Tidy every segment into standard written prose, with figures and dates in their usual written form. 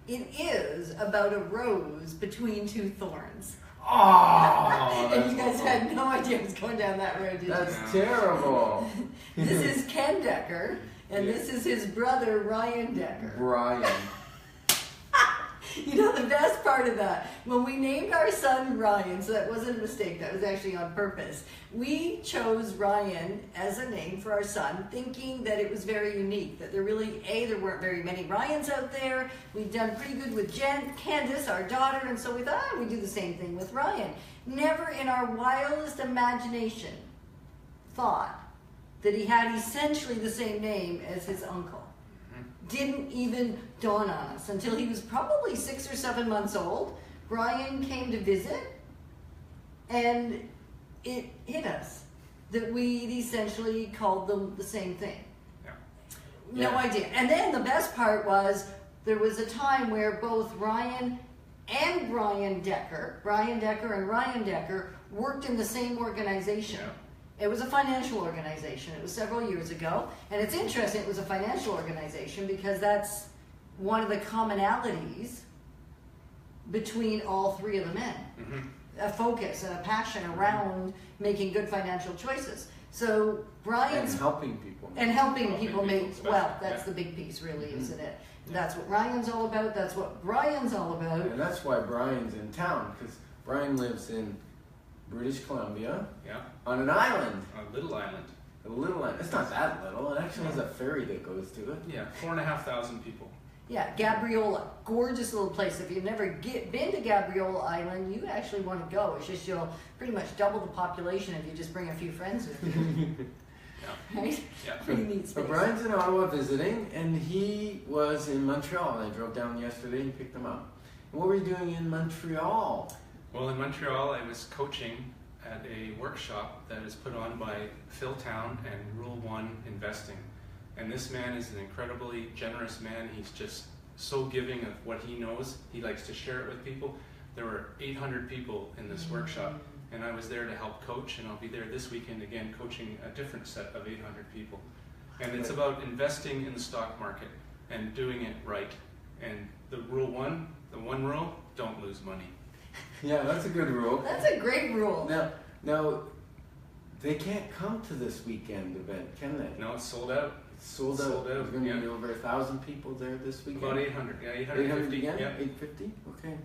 It is about a rose between two thorns. Oh, and you guys had no idea I was going down that road, did you? That's terrible. This is Ken Decker, and this is his brother, Ryan Decker. Brian. You know the best part of that, when we named our son Ryan, so that wasn't a mistake, that was actually on purpose. We chose Ryan as a name for our son, thinking that it was very unique, that there weren't very many Ryans out there. We'd done pretty good with Candace, our daughter, and so we thought we'd do the same thing with Ryan. Never in our wildest imagination thought that he had essentially the same name as his uncle. Didn't even dawn on us until he was probably 6 or 7 months old. Brian came to visit, and it hit us that we'd essentially called them the same thing. No idea. And then the best part was there was a time where both Ryan and Brian Decker and Ryan Decker worked in the same organization. It was a financial organization. It was several years ago. And it's interesting it was a financial organization because that's one of the commonalities between all three of the men. Mm-hmm. A focus and a passion around making good financial choices. So Brian's... And helping people. And helping people make... Well, that's the big piece really, isn't it? That's what Ryan's all about. That's what Brian's all about. And that's why Brian's in town, because Brian lives in British Columbia, on an island. A little island. A little island. It's not that little. It actually has a ferry that goes to it. Yeah, 4,500 people. Yeah, Gabriola. Gorgeous little place. If you've never been to Gabriola Island, you actually want to go. It's just you'll pretty much double the population if you just bring a few friends with you. Right? Yeah. Pretty neat space. So Brian's in Ottawa visiting, and he was in Montreal. I drove down yesterday and picked him up. And what were you doing in Montreal? Well, in Montreal, I was coaching at a workshop that is put on by Phil Town and Rule 1 Investing. And this man is an incredibly generous man. He's just so giving of what he knows. He likes to share it with people. There were 800 people in this workshop, and I was there to help coach, and I'll be there this weekend again coaching a different set of 800 people. And it's about investing in the stock market and doing it right. And the one rule, don't lose money. Yeah, that's a good rule. That's a great rule. Now, they can't come to this weekend event, can they? No, it's sold out. It's sold out. There's going to be over 1,000 people there this weekend. About 800. Yeah, 800 again? Yeah. 850? Okay.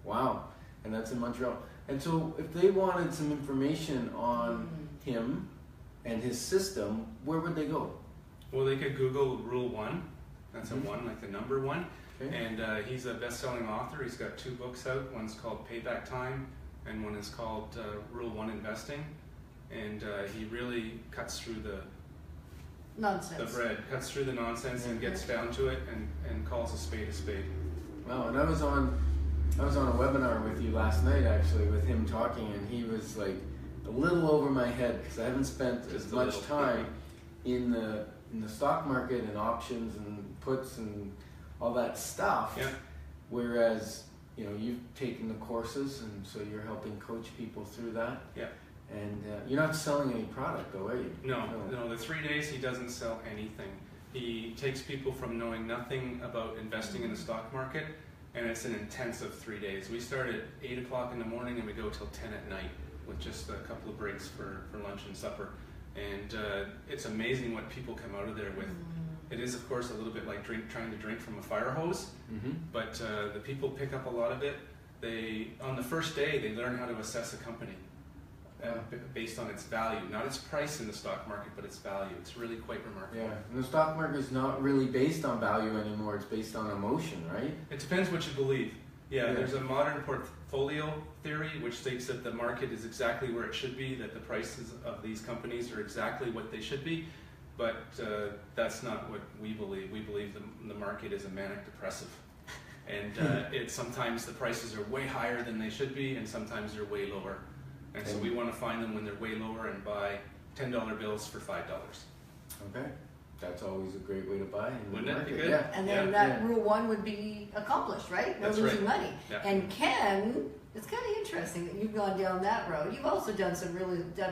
Wow. And that's in Montreal. And so if they wanted some information on him and his system, where would they go? Well, they could Google Rule 1. That's a 1, like the number 1. Okay. And he's a best-selling author. He's got 2 books out. One's called Payback Time, and one is called Rule 1 Investing. And he really cuts through the nonsense. The bread, cuts through the nonsense and gets down to it and calls a spade a spade. Wow, and I was on a webinar with you last night actually with him talking, and he was like a little over my head because I haven't spent as much time in the stock market and options and puts and all that stuff. Yeah. Whereas, you've taken the courses, and so you're helping coach people through that. Yeah. And you're not selling any product, though, are you? No. The 3 days he doesn't sell anything. He takes people from knowing nothing about investing in the stock market, and it's an intensive 3 days. We start at 8 o'clock in the morning and we go till 10 at night with just a couple of breaks for lunch and supper. And it's amazing what people come out of there with. It is, of course, a little bit like trying to drink from a fire hose, but the people pick up a lot of it. On the first day, they learn how to assess a company based on its value, not its price in the stock market, but its value. It's really quite remarkable. Yeah, and the stock market is not really based on value anymore. It's based on emotion, right? It depends what you believe. Yeah, there's a modern portfolio theory which states that the market is exactly where it should be, that the prices of these companies are exactly what they should be. But that's not what we believe. We believe the market is a manic depressive. And sometimes the prices are way higher than they should be, and sometimes they're way lower. And so we want to find them when they're way lower and buy $10 bills for $5. Okay. That's always a great way to buy. Wouldn't it be good? Yeah. And then that Rule 1 would be accomplished, right? No losing money. Yeah. And Ken, it's kind of interesting that you've gone down that road. You've also done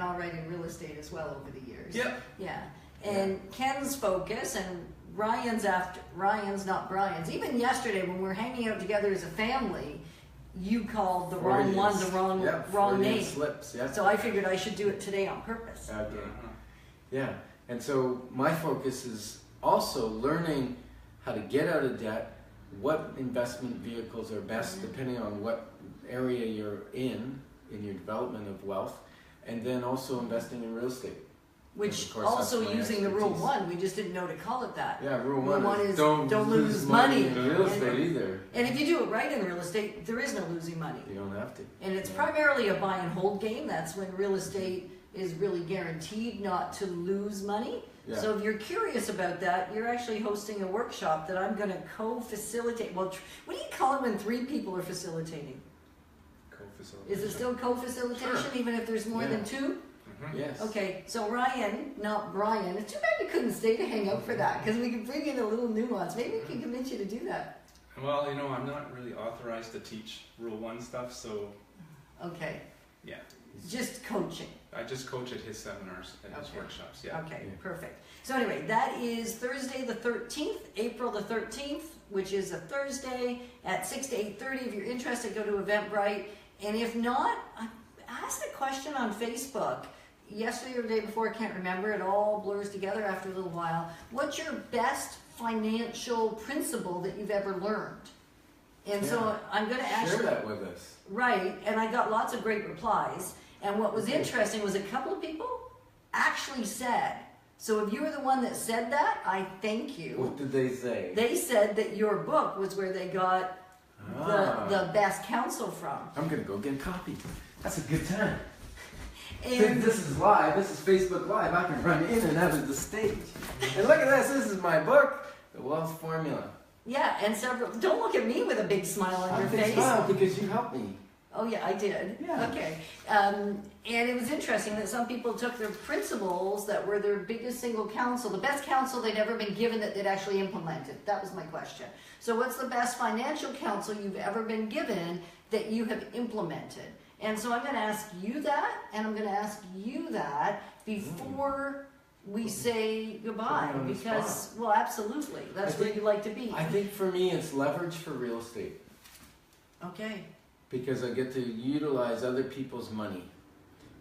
all right in real estate as well over the years. Yep. Yeah. And Ken's focus, and Ryan's after Ryan's, not Brian's. Even yesterday when we were hanging out together as a family, you called the wrong one the wrong name. Slips, yeah. So I figured I should do it today on purpose. Okay. Yeah. And so my focus is also learning how to get out of debt, what investment vehicles are best depending on what area you're in your development of wealth, and then also investing in real estate. Which also using the rule 1, we just didn't know to call it that. Yeah, rule one is don't lose money in real estate either. And if you do it right in real estate, there is no losing money. You don't have to. And it's primarily a buy and hold game. That's when real estate is really guaranteed not to lose money. Yeah. So if you're curious about that, you're actually hosting a workshop that I'm going to co-facilitate. Well, what do you call it when 3 people are facilitating? Co-facilitation. Is it still co-facilitation, Sure. even if there's more than 2? Yes. Okay, so Ryan, not Brian. It's too bad you couldn't stay to hang out for that, because we could bring in a little nuance. Maybe we can convince you to do that. Well, I'm not really authorized to teach Rule 1 stuff, so Okay, yeah. just coaching. I just coach at his seminars and his workshops, yeah. Okay, Yeah. perfect. So anyway, that is Thursday the 13th, April the 13th, which is a Thursday at 6 to 8:30. If you're interested, go to Eventbrite. And if not, I asked a question on Facebook yesterday or the day before, I can't remember. It all blurs together after a little while. What's your best financial principle that you've ever learned? And so I'm going to share that with us. Right, and I got lots of great replies. And what was interesting was a couple of people actually said, so if you were the one that said that, I thank you. What did they say? They said that your book was where they got the best counsel from. I'm going to go get a copy. That's a good time. And This is live. This is Facebook Live. I can run in and out of the stage. And look at this. This is my book, The Wealth Formula. yeah, and several, don't look at me with a big smile on your face. Smile because you helped me. Oh yeah, I did. Yeah. Okay. And it was interesting that some people took their principles that were their biggest single counsel, the best counsel they'd ever been given that they'd actually implemented. That was my question. So what's the best financial counsel you've ever been given that you have implemented? And so I'm going to ask you that, and I'm going to ask you that before we say goodbye. Put me on the Because, spot. well, absolutely. That's where you like to be. I think for me it's leverage for real estate. Okay. Because I get to utilize other people's money.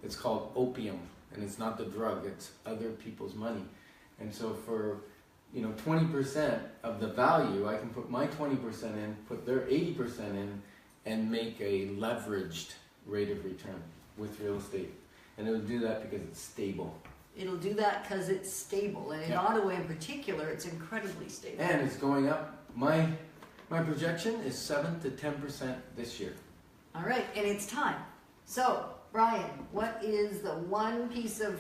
It's called opium, and it's not the drug, it's other people's money. And so for 20% of the value, I can put my 20% in, put their 80% in, and make a leveraged rate of return with real estate. And it'll do that because it's stable. It'll do that because it's stable. And in Ottawa in particular, it's incredibly stable. And it's going up. My projection is 7 to 10% this year. All right, and it's time. So, Brian, what is the one piece of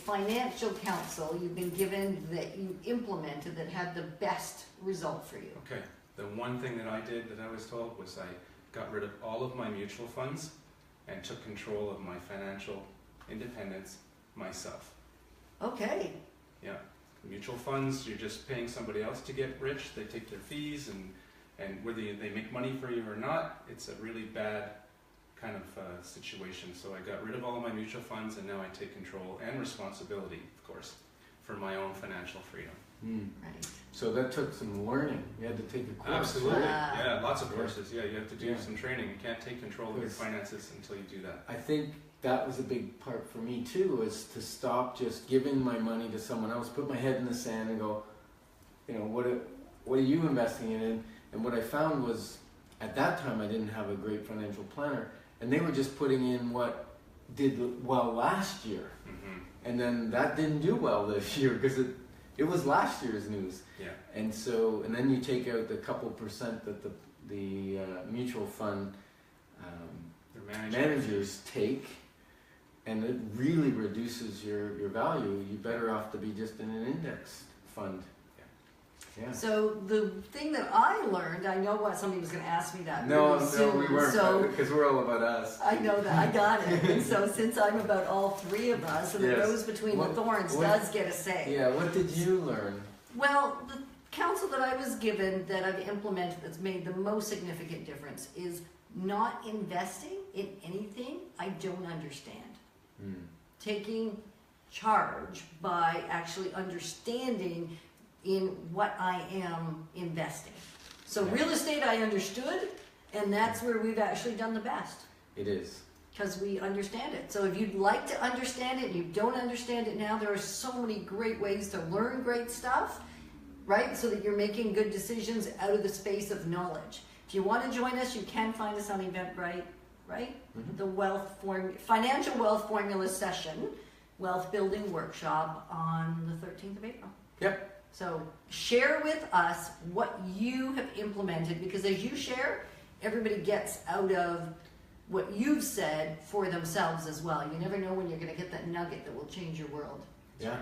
financial counsel you've been given that you implemented that had the best result for you? Okay, the one thing that I did that I was told was I got rid of all of my mutual funds and took control of my financial independence myself. Okay. Yeah, mutual funds, you're just paying somebody else to get rich. They take their fees, and whether they make money for you or not, it's a really bad kind of situation. So I got rid of all of my mutual funds, and now I take control and responsibility, of course, for my own financial freedom. Right. So that took some learning. You had to take a course. Absolutely. Wow. Yeah, lots of courses. Yeah, you have to do Yeah. some training. You can't take control of your finances until you do that. I think that was a big part for me too, was to stop just giving my money to someone else, put my head in the sand and go, what are you investing in? And what I found was, at that time I didn't have a great financial planner, and they were just putting in what did well last year. Mm-hmm. And then that didn't do well this year because it was last year's news. Yeah. And then you take out the couple percent that the mutual fund Their managers take, and it really reduces your value. You're better off to be just in an index fund. Yeah. So the thing that I learned, I know what somebody was going to ask me that. No, really soon. we weren't, So because we're all about us. I know that. I got it. And so since I'm about all three of us, and the Yes. rose between the thorns what- does get a say. Yeah, what did you learn? Well, the counsel that I was given that I've implemented that's made the most significant difference is not investing in anything I don't understand. Taking charge by actually understanding in what I am investing. So real estate I understood, and that's where we've actually done the best. It is. Because we understand it. So if you'd like to understand it and you don't understand it now, there are so many great ways to learn great stuff, right? So that you're making good decisions out of the space of knowledge. If you want to join us, you can find us on Eventbrite, right? Mm-hmm. The financial wealth formula session, wealth building workshop on the 13th of April. Yep. So share with us what you have implemented, because as you share, everybody gets out of what you've said for themselves as well. You never know when you're going to get that nugget that will change your world. Yeah.